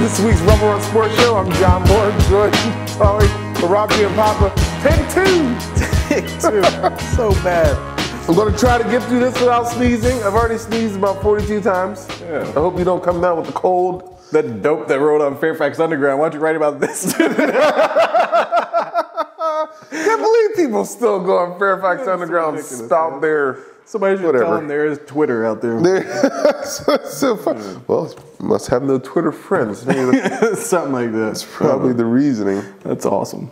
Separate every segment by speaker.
Speaker 1: this week's Rubber Run Sports Show. I'm John Moore, joined Charlie, Robbie, and Papa. Take two.
Speaker 2: Take two. So bad.
Speaker 1: I'm going to try to get through this without sneezing. I've already sneezed about 42 times. Yeah. I hope you don't come down with the cold.
Speaker 2: That dope that rode on Fairfax Underground. Why don't you write about this?
Speaker 1: Can't believe people still go on Fairfax Underground, stop there.
Speaker 2: Somebody should tell them there is Twitter out there.
Speaker 1: So fun. Well, must have no Twitter friends.
Speaker 2: Something like that.
Speaker 1: That's probably the reasoning.
Speaker 2: That's awesome.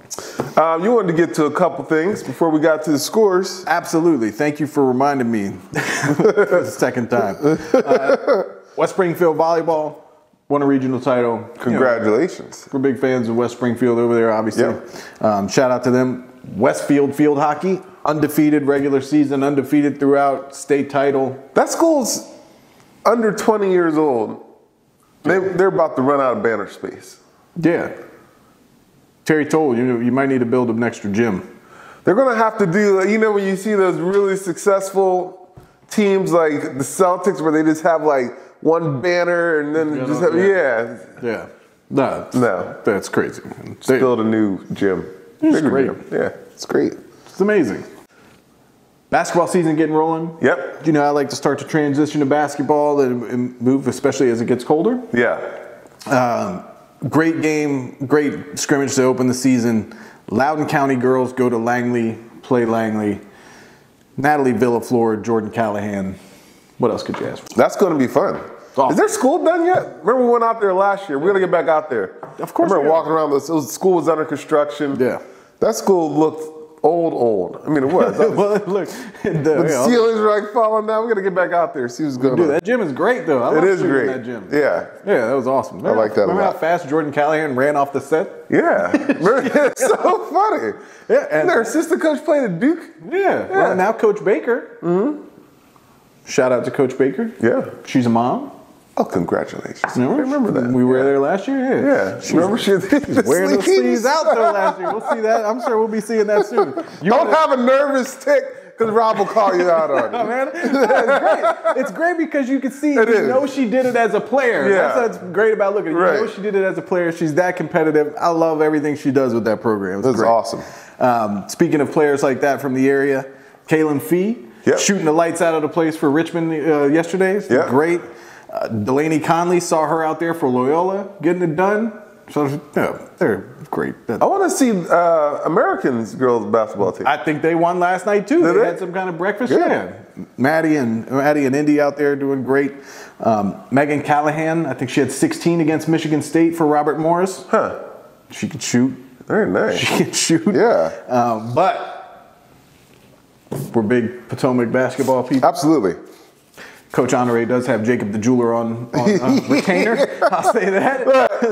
Speaker 1: You wanted to get to a couple things before we got to the scores.
Speaker 2: Absolutely. Thank you for reminding me for the second time. West Springfield Volleyball won a regional title.
Speaker 1: Congratulations.
Speaker 2: We're big fans of West Springfield over there, obviously. Yep. Shout out to them. Westfield Field Hockey, undefeated regular season, undefeated throughout, state title.
Speaker 1: That school's under 20 years old. They're about to run out of banner space.
Speaker 2: Yeah. Terry told you might need to build an extra gym.
Speaker 1: They're going to have to do, when you see those really successful teams like the Celtics where they just have like one banner and then just have,
Speaker 2: Yeah. No. That's crazy.
Speaker 1: Just build a new gym.
Speaker 2: It's great.
Speaker 1: Yeah, it's great.
Speaker 2: It's amazing. Basketball season getting rolling.
Speaker 1: Yep.
Speaker 2: I like to start to transition to basketball and move, especially as it gets colder.
Speaker 1: Yeah.
Speaker 2: Great game, great scrimmage to open the season. Loudoun County girls go to Langley, play Langley. Natalie Villaflor, Jordan Callahan. What else could you ask for?
Speaker 1: That's going to be fun. Oh. Is their school done yet? Remember we went out there last year. We're going to get back out there.
Speaker 2: Of course.
Speaker 1: I remember walking around. The school was under construction.
Speaker 2: Yeah.
Speaker 1: That school looked old. I mean, it was.
Speaker 2: Well, look.
Speaker 1: The ceilings were like falling down. We're going to get back out there, see what's going on.
Speaker 2: Dude, that gym is great, though. I love shooting in that gym.
Speaker 1: Yeah.
Speaker 2: Yeah, that was awesome.
Speaker 1: I like that
Speaker 2: Remember
Speaker 1: a lot.
Speaker 2: how fast Jordan Callahan ran off the set?
Speaker 1: Yeah. It's so funny.
Speaker 2: Yeah.
Speaker 1: And their assistant coach played at Duke.
Speaker 2: Yeah. Well, now Coach Baker.
Speaker 1: Mm-hmm.
Speaker 2: Shout out to Coach Baker.
Speaker 1: Yeah.
Speaker 2: She's a mom.
Speaker 1: Oh, congratulations.
Speaker 2: Remember that. We were there last year?
Speaker 1: Yeah. Remember she was
Speaker 2: wearing those sleeves out there last year. We'll see that. I'm sure we'll be seeing that soon.
Speaker 1: Don't have a nervous tick because Rob will call you out on it.
Speaker 2: Oh, man. It's great. It's great because you can see, you know she did it as a player.
Speaker 1: Yeah.
Speaker 2: That's what's great about looking. You know she did it as a player. She's that competitive. I love everything she does with that program.
Speaker 1: That's awesome.
Speaker 2: Speaking of players like that from the area, Kaylin Fee.
Speaker 1: Yep.
Speaker 2: Shooting the lights out of the place for Richmond yesterday.
Speaker 1: Yep.
Speaker 2: Great. Delaney Conley saw her out there for Loyola getting it done. So, they're great.
Speaker 1: I want to see Americans girls basketball team.
Speaker 2: I think they won last night, too. They had some kind of breakfast. Yeah. Maddie and Indy out there doing great. Megan Callahan, I think she had 16 against Michigan State for Robert Morris.
Speaker 1: Huh.
Speaker 2: She can shoot.
Speaker 1: Very nice.
Speaker 2: She can shoot.
Speaker 1: Yeah.
Speaker 2: But we're big Potomac basketball people.
Speaker 1: Absolutely.
Speaker 2: Coach Honore does have Jacob the Jeweler on retainer. I'll say that.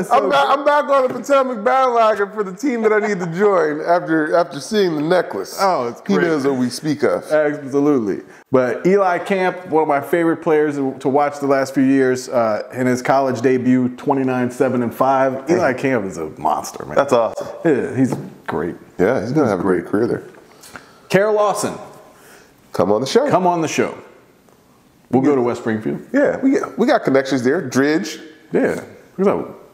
Speaker 1: I'm back on the Potomac bandwagon for the team that I need to join after seeing the necklace.
Speaker 2: Oh, it's great.
Speaker 1: He knows what we speak of.
Speaker 2: Absolutely. But Eli Camp, one of my favorite players to watch the last few years, in his college debut, 29-7-5. Eli Camp is a monster, man.
Speaker 1: That's awesome.
Speaker 2: Yeah, he's great.
Speaker 1: Yeah, he's going to have a great career there.
Speaker 2: Carol Lawson.
Speaker 1: Come on the show.
Speaker 2: Come on the show. We'll go to West Springfield.
Speaker 1: Yeah, we got connections there. Dridge.
Speaker 2: Yeah.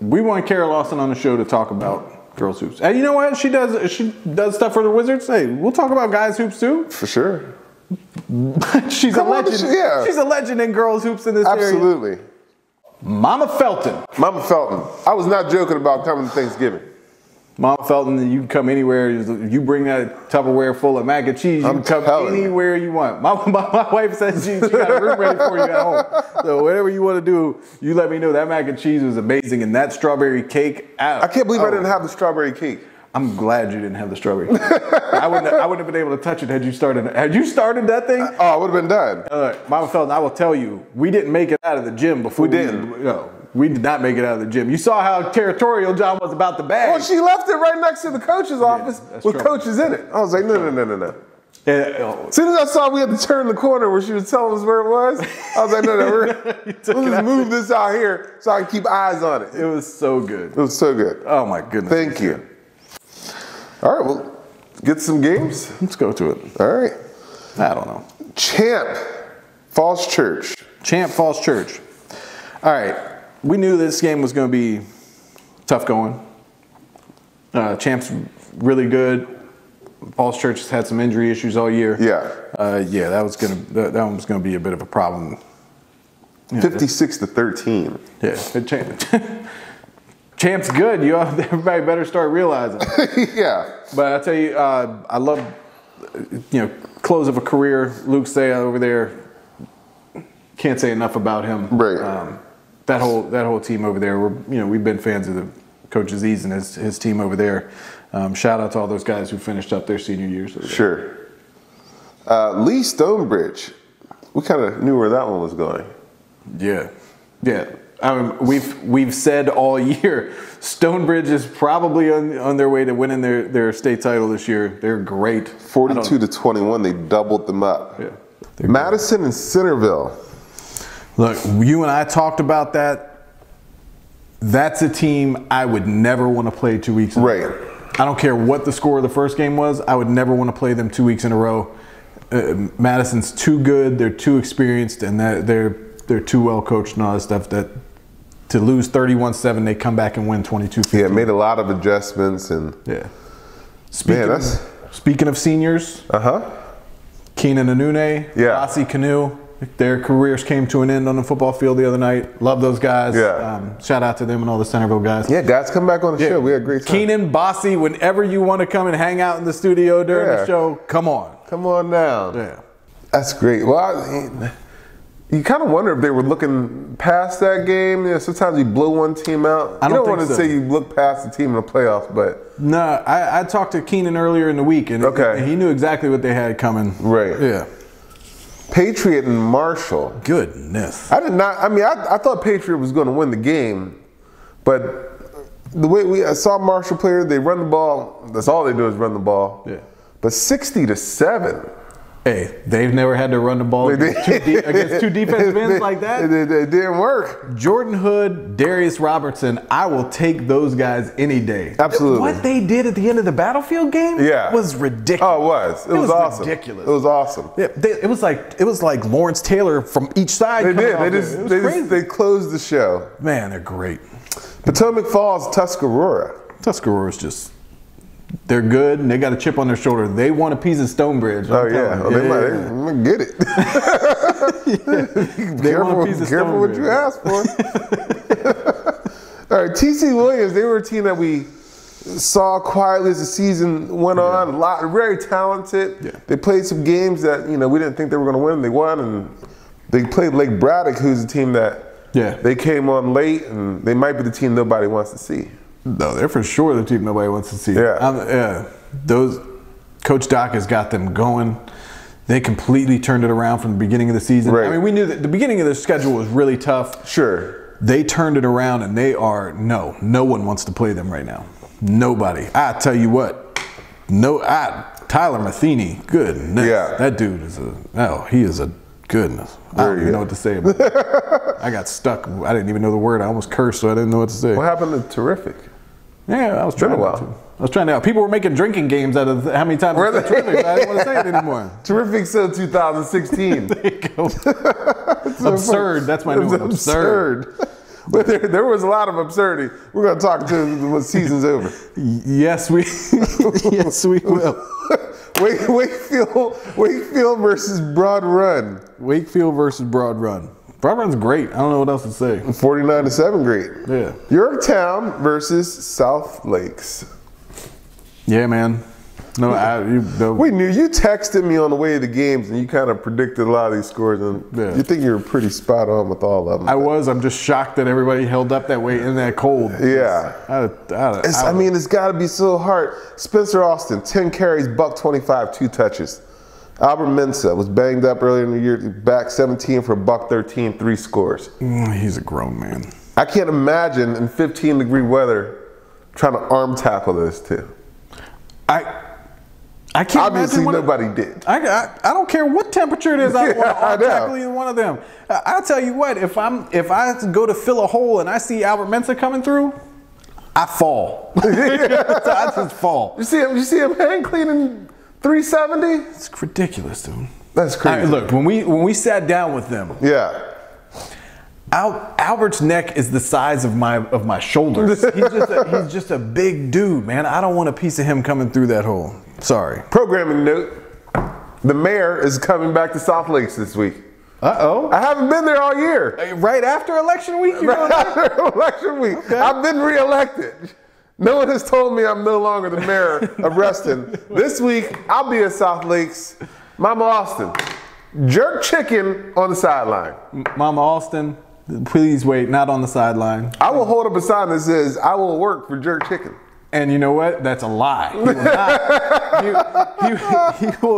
Speaker 2: We want Carol Lawson on the show to talk about girls hoops. And you know what? She does stuff for the Wizards. Hey, we'll talk about guys hoops too.
Speaker 1: For sure.
Speaker 2: She's a legend. She's a legend in girls hoops in this area.
Speaker 1: Absolutely.
Speaker 2: Mama Felton.
Speaker 1: Mama Felton. I was not joking about coming to Thanksgiving.
Speaker 2: Mama Felton, you can come anywhere. You bring that Tupperware full of mac and cheese. You can come anywhere you want. My wife says she got a room ready for you at home. So whatever you want to do, you let me know. That mac and cheese was amazing, and that strawberry cake.
Speaker 1: I can't believe I didn't have the strawberry cake.
Speaker 2: I'm glad you didn't have the strawberry cake. I wouldn't have been able to touch it had you started. Had you started that thing?
Speaker 1: Oh, I would have been done.
Speaker 2: Mama Felton, I will tell you, we didn't make it out of the gym before.
Speaker 1: We didn't.
Speaker 2: No. We did not make it out of the gym. You saw how territorial John was about the bag.
Speaker 1: Well, she left it right next to the coach's office with coaches in it. I was like, no. As soon as I saw we had to turn the corner where she was telling us where it was, I was like, let's just move this out here so I can keep eyes on it.
Speaker 2: It was so good.
Speaker 1: It was so good.
Speaker 2: Oh, my goodness.
Speaker 1: Thank you. All right, well, get some games.
Speaker 2: Let's go to it.
Speaker 1: All right.
Speaker 2: I don't know.
Speaker 1: Champ Falls Church.
Speaker 2: Champ Falls Church. All right. We knew this game was going to be tough going. Champ's really good. Falls Church has had some injury issues all year.
Speaker 1: Yeah.
Speaker 2: That one was gonna be a bit of a problem.
Speaker 1: 56-13.
Speaker 2: Yeah. Champ's good. Everybody better start realizing.
Speaker 1: Yeah.
Speaker 2: But I tell you, I love, close of a career. Luke Say over there. Can't say enough about him.
Speaker 1: Right.
Speaker 2: That whole team over there. We've been fans of the Coach Aziz and his team over there. Shout out to all those guys who finished up their senior years.
Speaker 1: Sure. Lee Stonebridge. We kind of knew where that one was going.
Speaker 2: Yeah. We've said all year, Stonebridge is probably on their way to winning their state title this year. They're great.
Speaker 1: 42-21, they doubled them up.
Speaker 2: Yeah.
Speaker 1: Madison and Centerville.
Speaker 2: Look, you and I talked about that. That's a team I would never want to play 2 weeks in a row. I don't care what the score of the first game was. I would never want to play them 2 weeks in a row. Madison's too good. They're too experienced, and they're too well coached and all that stuff. That to lose 31-7, they come back and win 22-15.
Speaker 1: Yeah, made a lot of adjustments and
Speaker 2: Speaking of seniors, Keenan Anune, Bossy Canoe. Their careers came to an end on the football field the other night. Love those guys.
Speaker 1: Yeah.
Speaker 2: Shout out to them and all the Centerville guys.
Speaker 1: Yeah, guys, come back on the show. We had a great time.
Speaker 2: Keenan, Bossy, whenever you want to come and hang out in the studio during the show, come on.
Speaker 1: Come on down.
Speaker 2: Yeah.
Speaker 1: That's great. Well, you kind of wonder if they were looking past that game. Sometimes you blow one team out. I don't want to say you look past the team in the playoffs, but
Speaker 2: no, I talked to Keenan earlier in the week, and he knew exactly what they had coming.
Speaker 1: Right.
Speaker 2: Yeah.
Speaker 1: Patriot and Marshall.
Speaker 2: Goodness.
Speaker 1: I thought Patriot was going to win the game, but the way I saw Marshall players, they run the ball. That's all they do is run the ball.
Speaker 2: Yeah.
Speaker 1: But 60-7.
Speaker 2: Hey, they've never had to run the ball against two defensive ends like that.
Speaker 1: It didn't work.
Speaker 2: Jordan Hood, Darius Robertson, I will take those guys any day.
Speaker 1: Absolutely.
Speaker 2: What they did at the end of the Battlefield game was ridiculous.
Speaker 1: Oh, it was. It was awesome.
Speaker 2: Ridiculous.
Speaker 1: It was awesome.
Speaker 2: Yeah, it was like Lawrence Taylor from each side.
Speaker 1: They closed the show.
Speaker 2: Man, they're great.
Speaker 1: Potomac Falls, Tuscarora.
Speaker 2: Tuscarora's just. They're good, and they got a chip on their shoulder. They want a piece of Stonebridge.
Speaker 1: They might get it. Careful what you ask for. All right, TC Williams, they were a team that we saw quietly as the season went on. Very talented. Yeah. They played some games that we didn't think they were going to win. They won, and they played Lake Braddock, who's a team that they came on late, and they might be the team nobody wants to see.
Speaker 2: No, they're for sure the team nobody wants to see. Those Coach Doc has got them going. They completely turned it around from the beginning of the season.
Speaker 1: Right.
Speaker 2: I mean, we knew that the beginning of the schedule was really tough.
Speaker 1: Sure.
Speaker 2: They turned it around, and they are no one wants to play them right now. Nobody. I tell you what. Tyler Matheny. Goodness.
Speaker 1: Yeah.
Speaker 2: That dude he is a goodness. I don't even know what to say about it. I got stuck. I didn't even know the word. I almost cursed, so I didn't know what to say.
Speaker 1: What happened to Terrific?
Speaker 2: Yeah, I was trying to. People were making drinking games out of how many times Terrific. I didn't want to say it anymore.
Speaker 1: Terrific till 2016.
Speaker 2: There you go. Absurd. That's my new one. Absurd.
Speaker 1: But there was a lot of absurdity. We're going to talk to when the season's over.
Speaker 2: Yes, we will.
Speaker 1: Wakefield versus Broad Run.
Speaker 2: Wakefield versus Broad Run. Broad Run's great. I don't know what else to say.
Speaker 1: 49-7, great.
Speaker 2: Yeah.
Speaker 1: Yorktown versus South Lakes.
Speaker 2: Yeah, man. No,
Speaker 1: we knew you texted me on the way to the games, and you kind of predicted a lot of these scores, and you think you were pretty spot on with all of them.
Speaker 2: I'm just shocked that everybody held up that way in that cold.
Speaker 1: Yeah. It's got to be so hard. Spencer Austin, 10 carries, $125, 2 touches. Albert Mensah was banged up earlier in the year, back 17 for $113, 3 scores.
Speaker 2: He's a grown man.
Speaker 1: I can't imagine in 15-degree weather trying to arm tackle those two.
Speaker 2: I can't.
Speaker 1: Obviously, nobody did.
Speaker 2: I don't care what temperature it is. I want to arm tackle either one of them. I'll tell you what. If I go to fill a hole and I see Albert Mensah coming through, I fall. I just fall.
Speaker 1: You see him hand cleaning 370?
Speaker 2: It's ridiculous, dude.
Speaker 1: That's crazy.
Speaker 2: Look, when we sat down with them, Albert's neck is the size of my shoulders. He's just a big dude, man. I don't want a piece of him coming through that hole. Sorry.
Speaker 1: Programming note: the mayor is coming back to South Lakes this week.
Speaker 2: Uh-oh.
Speaker 1: I haven't been there all year.
Speaker 2: Right after election week?
Speaker 1: Right after election week. Okay. I've been reelected. No one has told me I'm no longer the mayor of Reston. This week, I'll be at South Lakes. Mama Austin, jerk chicken on the sideline.
Speaker 2: Mama Austin, please wait, not on the sideline.
Speaker 1: I will hold up a sign that says, I will work for jerk chicken.
Speaker 2: And you know what? That's a lie. He will not.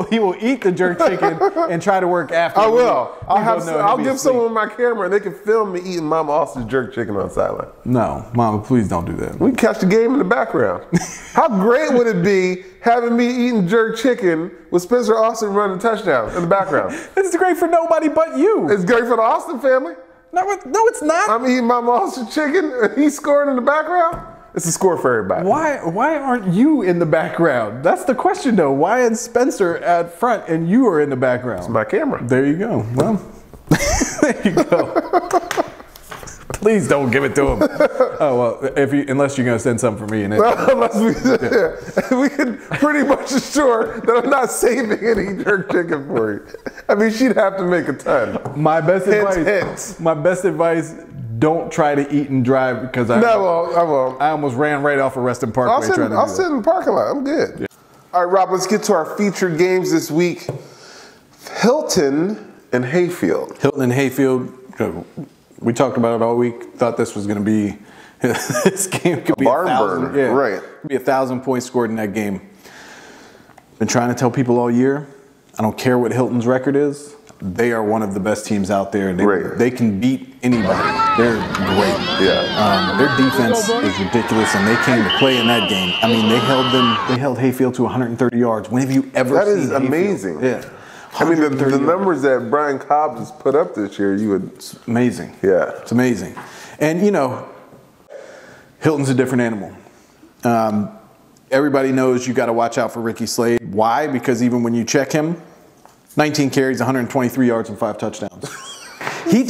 Speaker 2: He will eat the jerk chicken and try to work after.
Speaker 1: I will. I'll give someone my camera and they can film me eating Mama Austin's jerk chicken on the sideline.
Speaker 2: No, Mama, please don't do that.
Speaker 1: We can catch the game in the background. How great would it be having me eating jerk chicken with Spencer Austin running a touchdown in the background?
Speaker 2: It's great for nobody but you.
Speaker 1: It's great for the Austin family.
Speaker 2: No, it's not.
Speaker 1: I'm eating Mama Austin's chicken and he's scoring in the background. It's a score for everybody.
Speaker 2: Why aren't you in the background? That's the question, though. Why is Spencer at front and you are in the background?
Speaker 1: It's my camera.
Speaker 2: There you go. Well, there you go. Please don't give it to him. Oh well, unless you're gonna send something for me, and
Speaker 1: we can pretty much assure that I'm not saving any jerk chicken for you. I mean, she'd have to make a ton.
Speaker 2: My best advice. My best advice. Don't try to eat and drive because I won't. I almost ran right off of Reston Parkway.
Speaker 1: I'll sit in the parking lot. I'm good. Yeah. All right, Rob, let's get to our featured games this week. Hilton and Hayfield.
Speaker 2: Hilton and Hayfield. We talked about it all week. Thought this was going to be, this game could be
Speaker 1: barn burner.
Speaker 2: Yeah,
Speaker 1: right.
Speaker 2: Could be 1,000 points scored in that game. Been trying to tell people all year, I don't care what Hilton's record is. They are one of the best teams out there. They can beat anybody. They're great.
Speaker 1: Yeah.
Speaker 2: Their defense is ridiculous, and they came to play in that game. I mean, they held Hayfield to 130 yards. When have you ever seen
Speaker 1: that? Is
Speaker 2: Hayfield?
Speaker 1: Amazing.
Speaker 2: Yeah.
Speaker 1: I mean, the numbers that Brian Cobbs has put up this year,
Speaker 2: it's amazing.
Speaker 1: Yeah.
Speaker 2: It's amazing. And, you know, Hilton's a different animal. Everybody knows you got to watch out for Ricky Slade. Why? Because even when you check him, 19 carries, 123 yards, and 5 touchdowns. It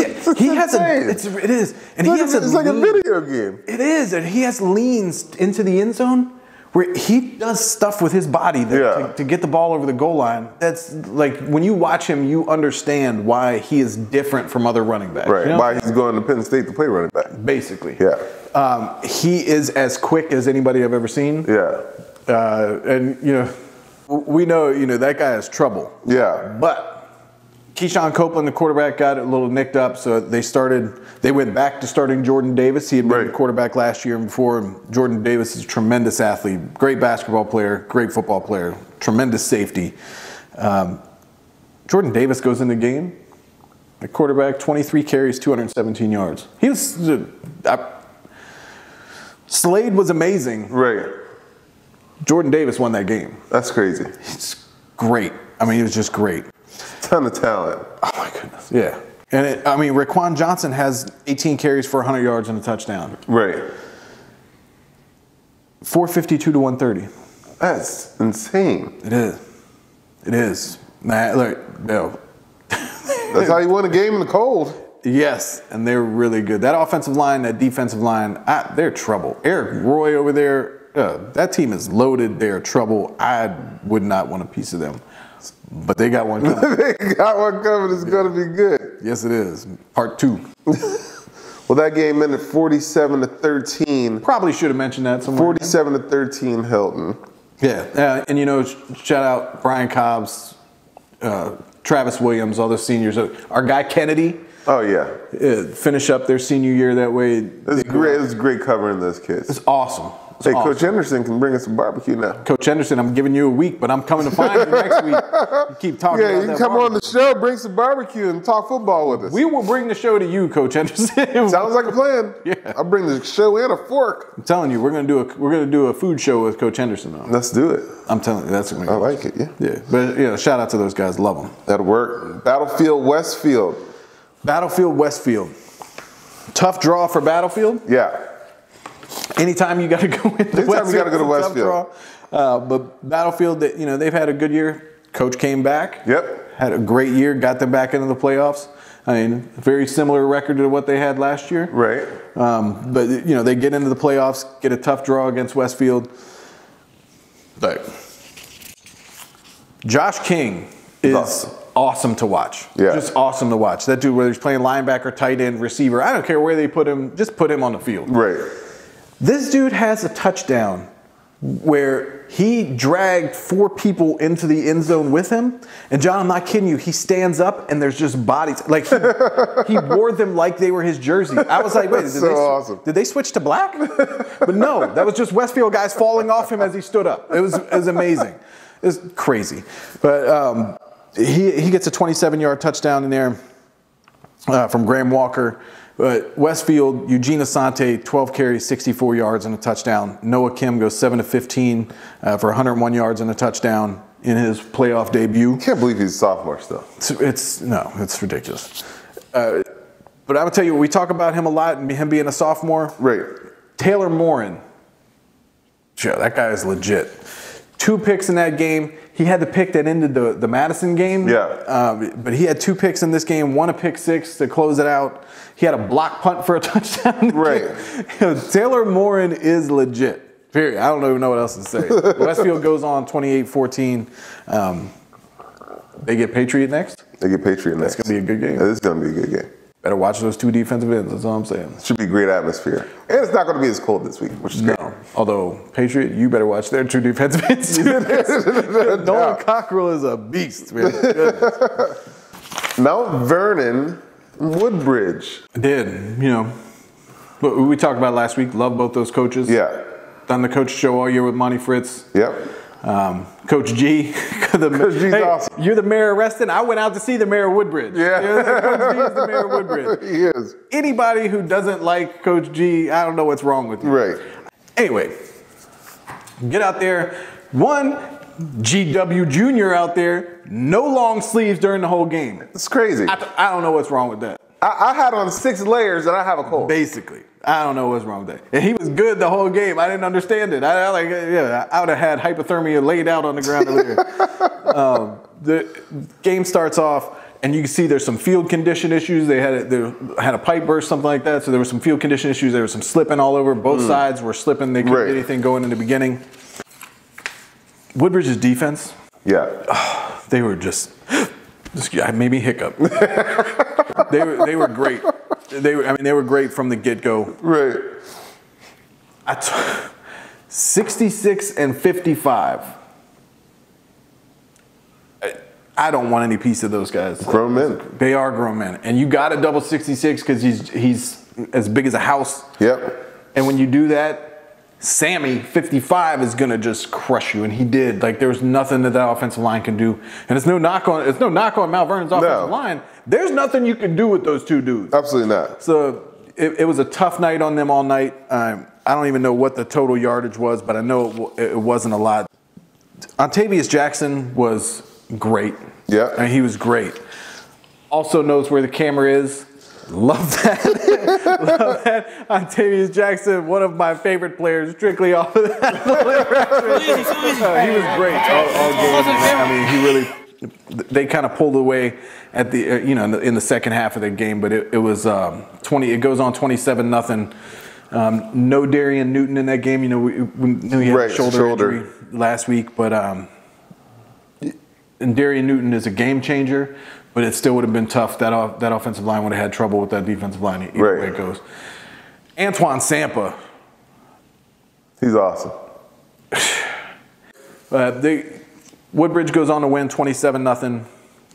Speaker 2: is. And
Speaker 1: it's like a video game.
Speaker 2: It is. And he has leans into the end zone where he does stuff with his body to get the ball over the goal line. That's like, when you watch him, you understand why he is different from other running backs.
Speaker 1: Right.
Speaker 2: You know?
Speaker 1: Why he's going to Penn State to play running back.
Speaker 2: Basically.
Speaker 1: Yeah.
Speaker 2: He is as quick as anybody I've ever seen.
Speaker 1: Yeah.
Speaker 2: And, you know, we know, you know, that guy has trouble.
Speaker 1: Yeah.
Speaker 2: But Keyshawn Copeland, the quarterback, got a little nicked up, so they went back to starting Jordan Davis. He had been the quarterback last year and before. Jordan Davis is a tremendous athlete, great basketball player, great football player, tremendous safety. Jordan Davis goes in the game, the quarterback, 23 carries, 217 yards. Slade was amazing.
Speaker 1: Right.
Speaker 2: Jordan Davis won that game.
Speaker 1: That's crazy.
Speaker 2: It's great. I mean, it was just great.
Speaker 1: Ton of talent.
Speaker 2: Oh, my goodness. Yeah. And, Raquan Johnson has 18 carries for 100 yards and a touchdown.
Speaker 1: Right.
Speaker 2: 452 to 130.
Speaker 1: That's insane.
Speaker 2: It is. It is. Man, look, no.
Speaker 1: That's how you win a game in the cold.
Speaker 2: Yes, and they're really good. That offensive line, that defensive line, they're trouble. Eric Roy over there, that team is loaded. They're trouble. I would not want a piece of them. But they got one coming.
Speaker 1: They got one coming. It's going to be good.
Speaker 2: Yes, it is. Part 2.
Speaker 1: Well, that game ended 47-13.
Speaker 2: Probably should have mentioned that somewhere.
Speaker 1: 47-13 Hilton.
Speaker 2: Yeah. And, you know, shout out Brian Cobbs, Travis Williams, all the seniors. Our guy Kennedy.
Speaker 1: Oh, yeah.
Speaker 2: Finish up their senior year that way.
Speaker 1: It's great. It's great covering those kids.
Speaker 2: It's awesome.
Speaker 1: Hey, awesome. Coach Henderson can bring us some barbecue now.
Speaker 2: Coach Henderson, I'm giving you a week, but I'm coming to find you next week. You keep talking about that.
Speaker 1: Yeah, you can come on the show, bring some barbecue, and talk football with us.
Speaker 2: We will bring the show to you, Coach Henderson.
Speaker 1: Sounds like a plan.
Speaker 2: Yeah,
Speaker 1: I'll bring the show and a fork.
Speaker 2: I'm telling you, we're gonna do a food show with Coach Henderson on.
Speaker 1: Let's do it.
Speaker 2: I'm telling you, that's what
Speaker 1: I like it. Yeah.
Speaker 2: Yeah, but you know, shout out to those guys. Love them.
Speaker 1: That'll work. Battlefield, Westfield.
Speaker 2: Battlefield, Westfield. Tough draw for Battlefield.
Speaker 1: Yeah.
Speaker 2: Anytime you got to go into Westfield,
Speaker 1: you got to go to Westfield.
Speaker 2: But Battlefield, you know, they've had a good year. Coach came back.
Speaker 1: Yep.
Speaker 2: Had a great year. Got them back into the playoffs. I mean, very similar record to what they had last year.
Speaker 1: Right.
Speaker 2: But, you know, they get into the playoffs, get a tough draw against Westfield. But Josh King is awesome to watch.
Speaker 1: Yeah.
Speaker 2: Just awesome to watch. That dude, whether he's playing linebacker, tight end, receiver, I don't care where they put him, just put him on the field.
Speaker 1: Right.
Speaker 2: This dude has a touchdown where he dragged 4 people into the end zone with him. And John, I'm not kidding you, he stands up and there's just bodies. Like he wore them like they were his jersey. I was like, wait, did they switch to black? But no, that was just Westfield guys falling off him as he stood up. It was amazing. It was crazy. But he gets a 27-yard touchdown in there from Graham Walker. But Westfield, Eugene Asante, 12 carries, 64 yards and a touchdown. Noah Kim goes 7 of 15 for 101 yards and a touchdown in his playoff debut.
Speaker 1: Can't believe he's a sophomore still.
Speaker 2: It's ridiculous. But I'm gonna tell you, we talk about him a lot and him being a sophomore.
Speaker 1: Right.
Speaker 2: Taylor Morin, yeah, that guy is legit. 2 picks in that game. He had the pick that ended the Madison game.
Speaker 1: Yeah.
Speaker 2: But he had 2 picks in this game, 1 a pick 6 to close it out. He had a block punt for a touchdown.
Speaker 1: Right.
Speaker 2: Taylor Morin is legit. Period. I don't even know what else to say. Westfield goes on 28-14. They get Patriot next?
Speaker 1: They get Patriot next.
Speaker 2: That's going to be a good game.
Speaker 1: It's going to be a good game.
Speaker 2: Better watch those 2 defensive ends. That's all I'm saying.
Speaker 1: Should be a great atmosphere. And it's not going to be as cold this week, which is great.
Speaker 2: No. Although, Patriot, you better watch their 2 defensive ends. Nolan Cockrell is a beast, man.
Speaker 1: Mount Vernon, Woodbridge.
Speaker 2: You know, we talked about last week. Love both those coaches.
Speaker 1: Yeah.
Speaker 2: Done the coach show all year with Monty Fritz.
Speaker 1: Yep.
Speaker 2: Coach G.
Speaker 1: Coach G's awesome.
Speaker 2: You're the mayor of Reston. I went out to see the mayor of Woodbridge.
Speaker 1: Yeah.
Speaker 2: Coach G is the mayor of Woodbridge.
Speaker 1: He is.
Speaker 2: Anybody who doesn't like Coach G, I don't know what's wrong with you.
Speaker 1: Right.
Speaker 2: Anyway, get out there. One, GW Jr. out there, no long sleeves during the whole game.
Speaker 1: It's crazy.
Speaker 2: I don't know what's wrong with that.
Speaker 1: I had on 6 layers and I have a cold.
Speaker 2: Basically. I don't know what's wrong with that. And he was good the whole game. I didn't understand it. I would have had hypothermia laid out on the ground over there. The game starts off, and you can see there's some field condition issues. They had a pipe burst, something like that. So there were some field condition issues. There was some slipping all over. Both sides were slipping. They couldn't get anything going in the beginning. Woodbridge's defense.
Speaker 1: Yeah.
Speaker 2: They were just made me hiccup. They were great. They were great from the get-go.
Speaker 1: Right.
Speaker 2: 66 and 55. I don't want any piece of those guys.
Speaker 1: Grown men.
Speaker 2: They are grown men. And you got to double 66 because he's as big as a house.
Speaker 1: Yep.
Speaker 2: And when you do that, Sammy, 55, is gonna just crush you, and he did. Like, there's nothing that offensive line can do, and it's no knock on Mount Vernon's offensive line. There's nothing you can do with those 2 dudes.
Speaker 1: Absolutely not.
Speaker 2: So it was a tough night on them all night. I don't even know what the total yardage was, but I know it wasn't a lot. Ontavious Jackson was great.
Speaker 1: Yeah,
Speaker 2: and he was great. Also knows where the camera is. Love that. Love that. Ontavious Jackson, one of my favorite players, strictly off of that. He was great all game. I mean, he really. They kind of pulled away at the in the second half of the game, but it was 20. It goes on 27-0. No Darian Newton in that game. You know, we knew he had a shoulder injury last week, but and Darian Newton is a game changer. But it still would have been tough. That offensive line would have had trouble with that defensive line. Either way it goes. Antoine Sampa.
Speaker 1: He's awesome.
Speaker 2: Woodbridge goes on to win 27-0.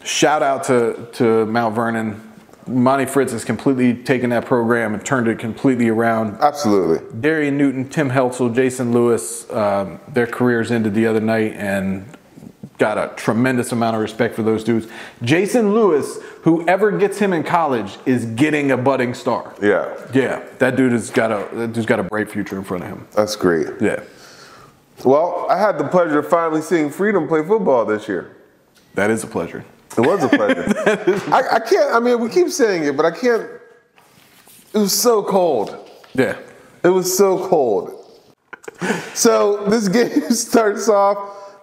Speaker 2: Shout out to Mount Vernon. Monty Fritz has completely taken that program and turned it completely around.
Speaker 1: Absolutely.
Speaker 2: Darian Newton, Tim Heltzel, Jason Lewis, their careers ended the other night, and got a tremendous amount of respect for those dudes. Jason Lewis, whoever gets him in college, is getting a budding star.
Speaker 1: Yeah.
Speaker 2: Yeah, that dude's got a bright future in front of him.
Speaker 1: That's great.
Speaker 2: Yeah.
Speaker 1: Well, I had the pleasure of finally seeing Freedom play football this year.
Speaker 2: That is a pleasure.
Speaker 1: It was a pleasure. I can't, I mean, we keep saying it, but I can't. It was so cold.
Speaker 2: Yeah.
Speaker 1: It was so cold. So this game starts off,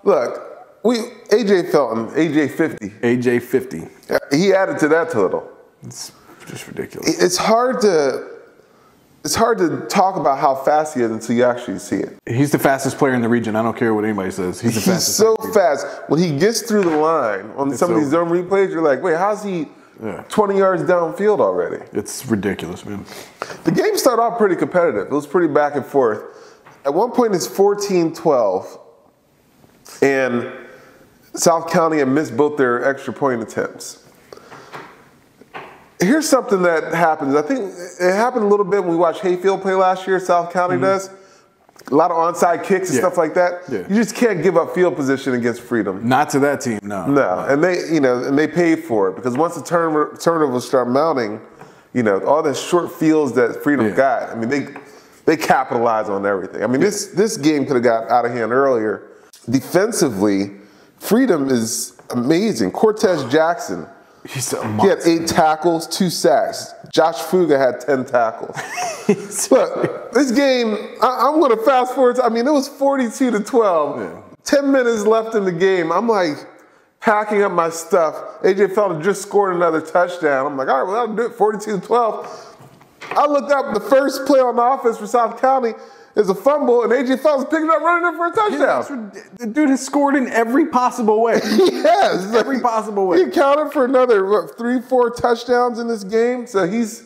Speaker 1: look, AJ Felton, AJ 50.
Speaker 2: AJ 50.
Speaker 1: He added to that total.
Speaker 2: It's just ridiculous.
Speaker 1: It's hard to talk about how fast he is until you actually see it.
Speaker 2: He's the fastest player in the region. I don't care what anybody says. He's the fastest.
Speaker 1: He's so fast. When he gets through the line on some of these zone replays, you're like, wait, how's he 20 yards downfield already?
Speaker 2: It's ridiculous, man.
Speaker 1: The game started off pretty competitive. It was pretty back and forth. At one point, it's 14-12, and South County had missed both their extra point attempts. Here's something that happens. I think it happened a little bit when we watched Hayfield play last year. South County does. A lot of onside kicks and stuff like that. Yeah. You just can't give up field position against Freedom.
Speaker 2: Not to that team, no.
Speaker 1: No, and they paid for it because once the turnovers start mounting, all the short fields that Freedom got. I mean, they capitalize on everything. I mean, this game could have got out of hand earlier. Defensively, Freedom is amazing. Cortez Jackson.
Speaker 2: He's a
Speaker 1: He
Speaker 2: monster.
Speaker 1: had 8 tackles, 2 sacks. Josh Fuga had 10 tackles. Look, this game, I'm going to fast forward. It was 42-12. Yeah. 10 minutes left in the game. I'm like packing up my stuff. AJ Felton just scored another touchdown. I'm like, all right, well, that'll do it, 42-12. I looked up the first play on the offense for South County. There's a fumble, and AJ Felton's picking up, running in for a touchdown.
Speaker 2: The dude has scored in every possible way.
Speaker 1: Yes.
Speaker 2: Every possible way.
Speaker 1: He accounted for another, 3-4 touchdowns in this game, so he's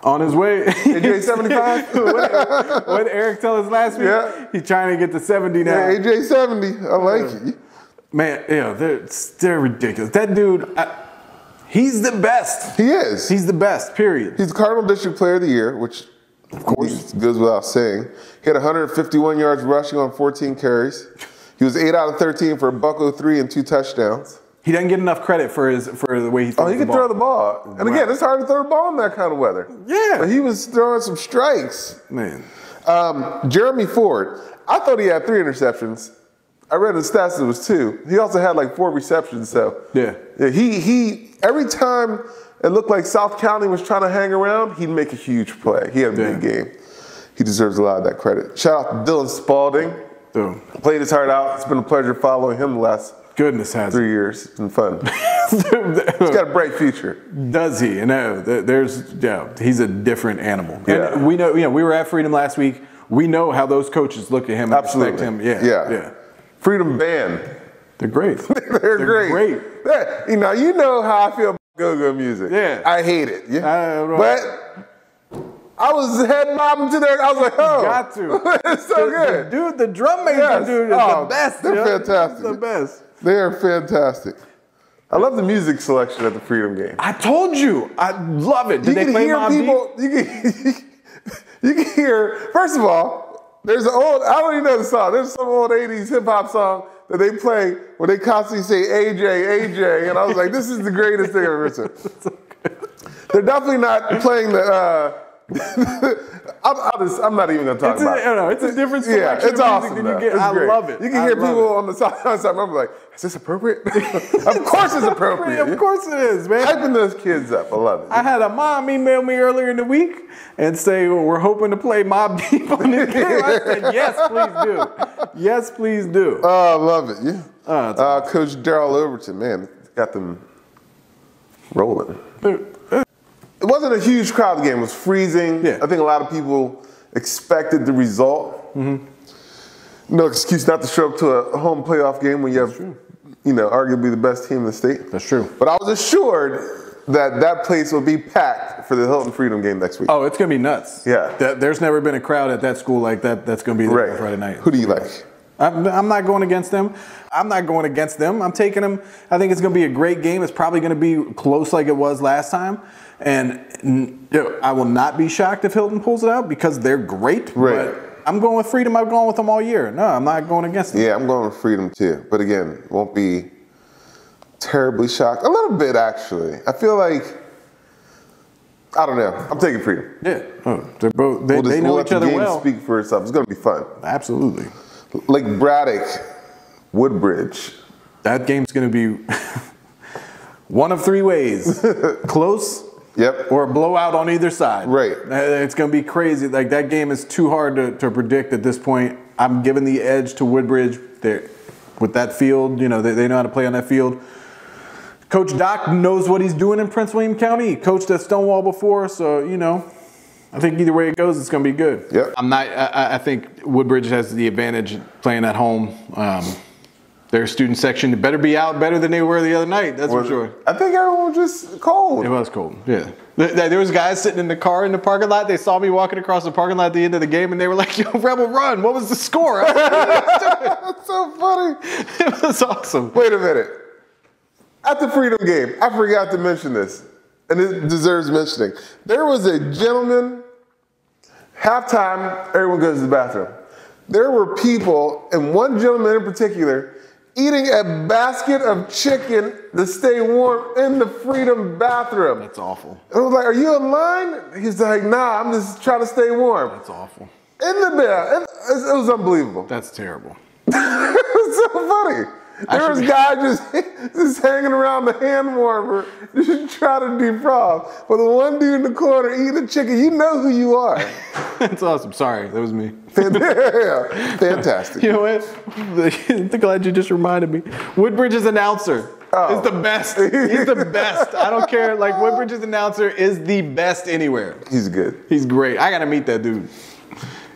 Speaker 2: on his way.
Speaker 1: AJ 75?
Speaker 2: What Eric told us last week? Yeah. He's trying to get to 70 now.
Speaker 1: Yeah, AJ 70. I like it.
Speaker 2: Man, they're ridiculous. That dude, he's the best.
Speaker 1: He is.
Speaker 2: He's the best, period.
Speaker 1: He's the Cardinal District Player of the Year, which of course goes without saying. He had 151 yards rushing on 14 carries. He was 8 out of 13 for a $103 and 2 touchdowns.
Speaker 2: He doesn't get enough credit for the way he throws the ball.
Speaker 1: He can throw the ball. And again, it's hard to throw the ball in that kind of weather.
Speaker 2: Yeah.
Speaker 1: But he was throwing some strikes.
Speaker 2: Man.
Speaker 1: Jeremy Ford, I thought he had 3 interceptions. I read his stats, it was 2. He also had like 4 receptions, so.
Speaker 2: Yeah.
Speaker 1: He every time it looked like South County was trying to hang around, he'd make a huge play. He had a big game. He deserves a lot of that credit. Shout out to Dylan Spalding. Played his heart out. It's been a pleasure following him the last 3 years. It's been fun. He's got a bright future.
Speaker 2: Does he? He's a different animal. Yeah. And we know, we were at Freedom last week. We know how those coaches look at him and respect him. Yeah.
Speaker 1: Freedom Band.
Speaker 2: They're great.
Speaker 1: They're great. Yeah. You know how I feel about go-go music.
Speaker 2: Yeah.
Speaker 1: I hate it. Yeah. But I was head bobbing to there. I was like, oh.
Speaker 2: You got to.
Speaker 1: It's so good.
Speaker 2: Dude, the drum major dude is the best.
Speaker 1: They're fantastic.
Speaker 2: The best.
Speaker 1: They are fantastic. I love the music selection at the Freedom game.
Speaker 2: I told you. I love it. Did they play Mobb Deep?
Speaker 1: You can hear, first of all, there's an old, I don't even know the song. There's some old 80s hip hop song that they play where they constantly say AJ. And I was like, this is the greatest thing I've ever seen. They're definitely not playing the, I'm not even going to talk about it.
Speaker 2: No, it's a different selection
Speaker 1: it's awesome,
Speaker 2: than you get. I love it.
Speaker 1: You can hear people on the side. I'm like, is this appropriate? Of course it's appropriate.
Speaker 2: Of course it is, man.
Speaker 1: Hyping those kids up. I love it.
Speaker 2: I had a mom email me earlier in the week and say, we're hoping to play Mobb Deep on this game. I said, yes, please do. Yes, please do.
Speaker 1: Oh, I love it. Yeah. Coach Darrell Overton, man, got them rolling. It wasn't a huge crowd game. It was freezing.
Speaker 2: Yeah.
Speaker 1: I think a lot of people expected the result. Mm-hmm. No excuse not to show up to a home playoff game when you have, arguably the best team in the state.
Speaker 2: That's true.
Speaker 1: But I was assured that place will be packed for the Hilton Freedom game next week.
Speaker 2: Oh, it's going to be nuts.
Speaker 1: Yeah.
Speaker 2: There's never been a crowd at that school like that that's going to be there on Friday night.
Speaker 1: Who do you like?
Speaker 2: I'm not going against them. I'm taking them. I think it's going to be a great game. It's probably going to be close like it was last time. And I will not be shocked if Hilton pulls it out because they're great.
Speaker 1: Right.
Speaker 2: But I'm going with Freedom. I've gone with them all year. No, I'm not going against them.
Speaker 1: Yeah, I'm going with Freedom too. But again, won't be terribly shocked. A little bit, actually. I feel like, I don't know. I'm taking Freedom.
Speaker 2: Yeah. They're both. They know each other well.
Speaker 1: Speak for itself. It's going to be fun.
Speaker 2: Absolutely.
Speaker 1: Like Braddock, Woodbridge.
Speaker 2: That game's going to be one of 3 ways. Close.
Speaker 1: Yep.
Speaker 2: Or a blowout on either side.
Speaker 1: Right.
Speaker 2: It's going to be crazy. Like, that game is too hard to predict at this point. I'm giving the edge to Woodbridge. With that field, they know how to play on that field. Coach Doc knows what he's doing in Prince William County. He coached at Stonewall before, so, you know, I think either way it goes, it's going to be good.
Speaker 1: Yep.
Speaker 2: I think Woodbridge has the advantage playing at home. Their student section better be out better than they were the other night. That's for sure.
Speaker 1: I think everyone was just cold.
Speaker 2: It was cold, yeah. There was guys sitting in the car in the parking lot. They saw me walking across the parking lot at the end of the game, and they were like, "Yo, Rebel, run! What was the score?"
Speaker 1: That's so funny.
Speaker 2: It was awesome.
Speaker 1: Wait a minute. At the Freedom game, I forgot to mention this, and it deserves mentioning. There was a gentleman, halftime, everyone goes to the bathroom. There were people, and one gentleman in particular, eating a basket of chicken to stay warm in the Freedom bathroom.
Speaker 2: That's awful.
Speaker 1: And I was like, "Are you in line?" He's like, "Nah, I'm just trying to stay warm."
Speaker 2: That's awful.
Speaker 1: In the bed. It was unbelievable.
Speaker 2: That's terrible.
Speaker 1: It was so funny. There was guys just hanging around the hand warmer, just trying to defrost. But the one dude in the corner eating the chicken, you know who you are.
Speaker 2: That's awesome. Sorry, that was me.
Speaker 1: Yeah, fantastic.
Speaker 2: You know what? I'm glad you just reminded me. Woodbridge's announcer is the best. He's the best. I don't care. Like, Woodbridge's announcer is the best anywhere.
Speaker 1: He's good.
Speaker 2: He's great. I got to meet that dude.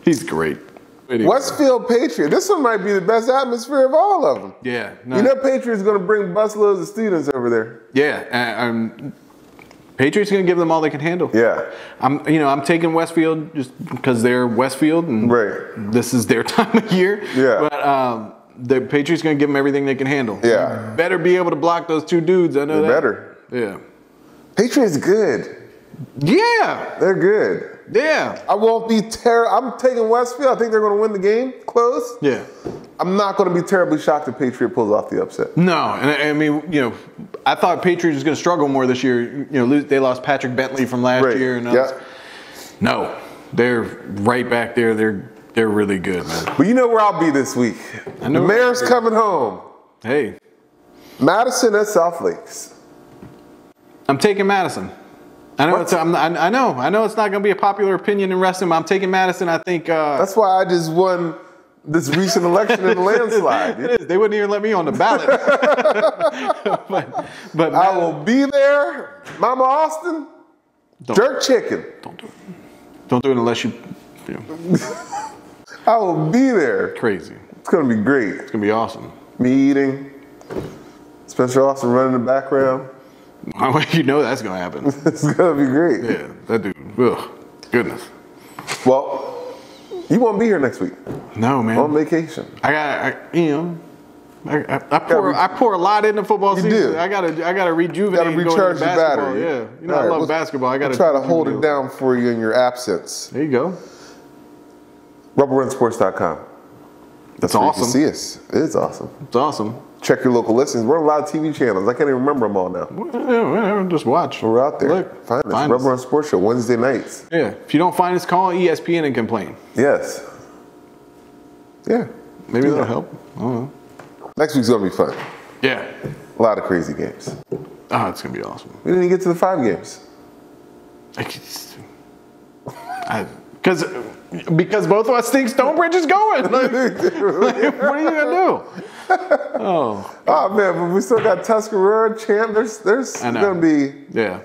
Speaker 2: He's great. Anyway.
Speaker 1: Westfield Patriot. This one might be the best atmosphere of all of them.
Speaker 2: Yeah.
Speaker 1: No. You know Patriot's going to bring busloads of students over there.
Speaker 2: Yeah. Patriots going to give them all they can handle.
Speaker 1: Yeah.
Speaker 2: I'm taking Westfield just because they're Westfield and this is their time of year.
Speaker 1: Yeah.
Speaker 2: But the Patriots going to give them everything they can handle.
Speaker 1: Yeah.
Speaker 2: You better be able to block those two dudes. I know that.
Speaker 1: Better.
Speaker 2: Yeah.
Speaker 1: Patriots good.
Speaker 2: Yeah.
Speaker 1: They're good.
Speaker 2: Yeah.
Speaker 1: I won't be I'm taking Westfield. I think they're going to win the game close.
Speaker 2: Yeah.
Speaker 1: I'm not going to be terribly shocked if Patriot pulls off the upset.
Speaker 2: No. And I mean, I thought Patriots was going to struggle more this year. They lost Patrick Bentley from last year. And no, they're right back there. They're really good, man.
Speaker 1: But you know where I'll be this week? The mayor's coming home.
Speaker 2: Hey.
Speaker 1: Madison at South Lakes.
Speaker 2: I'm taking Madison. I know it's not going to be a popular opinion in wrestling, but I'm taking Madison. I think
Speaker 1: that's why I just won this recent election in a landslide.
Speaker 2: It is. They wouldn't even let me on the ballot. but
Speaker 1: I will be there, Mama Austin. Jerk chicken.
Speaker 2: Don't do it. Don't do it unless you.
Speaker 1: I will be there.
Speaker 2: Crazy.
Speaker 1: It's going to be great.
Speaker 2: It's going to be awesome.
Speaker 1: Me eating. Spencer Austin running in the background.
Speaker 2: You know that's going to happen.
Speaker 1: It's going to be great.
Speaker 2: Yeah, that dude. Ugh, goodness.
Speaker 1: Well, you won't be here next week.
Speaker 2: No, man.
Speaker 1: On vacation.
Speaker 2: I pour a lot into football season.
Speaker 1: You do.
Speaker 2: I gotta rejuvenate.
Speaker 1: Gotta recharge your battery.
Speaker 2: Yeah, I love basketball. I gotta
Speaker 1: try to hold it down for you in your absence.
Speaker 2: There you go.
Speaker 1: RebelRunSports.com.
Speaker 2: That's awesome.
Speaker 1: You can see us. It is awesome.
Speaker 2: It's awesome.
Speaker 1: Check your local listings. We're on a lot of TV channels. I can't even remember them all now.
Speaker 2: Well, just watch.
Speaker 1: We're out there.
Speaker 2: Look,
Speaker 1: find us. Rebel Run Sports Show, Wednesday nights.
Speaker 2: Yeah. If you don't find us, call ESPN and complain.
Speaker 1: Yes. Yeah.
Speaker 2: Maybe that'll help. I don't know.
Speaker 1: Next week's going to be fun.
Speaker 2: Yeah.
Speaker 1: A lot of crazy games.
Speaker 2: Oh, it's going to be awesome.
Speaker 1: We didn't even get to the 5 games.
Speaker 2: Because both of us think Stonebridge is going. What are you going to do? Oh
Speaker 1: man, but we still got Tuscarora, Champ. There's going to be.
Speaker 2: Yeah,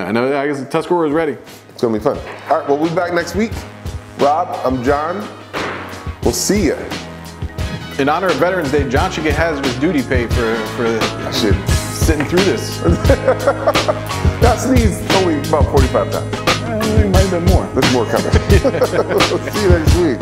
Speaker 2: I know. I guess Tuscarora is ready.
Speaker 1: It's going to be fun. All right, well, we'll be back next week. Rob, I'm John. We'll see you.
Speaker 2: In honor of Veterans Day, John should get hazardous duty pay for sitting through this.
Speaker 1: That sneeze only about 45 times.
Speaker 2: It might have been more.
Speaker 1: There's more coming. We'll see you next week.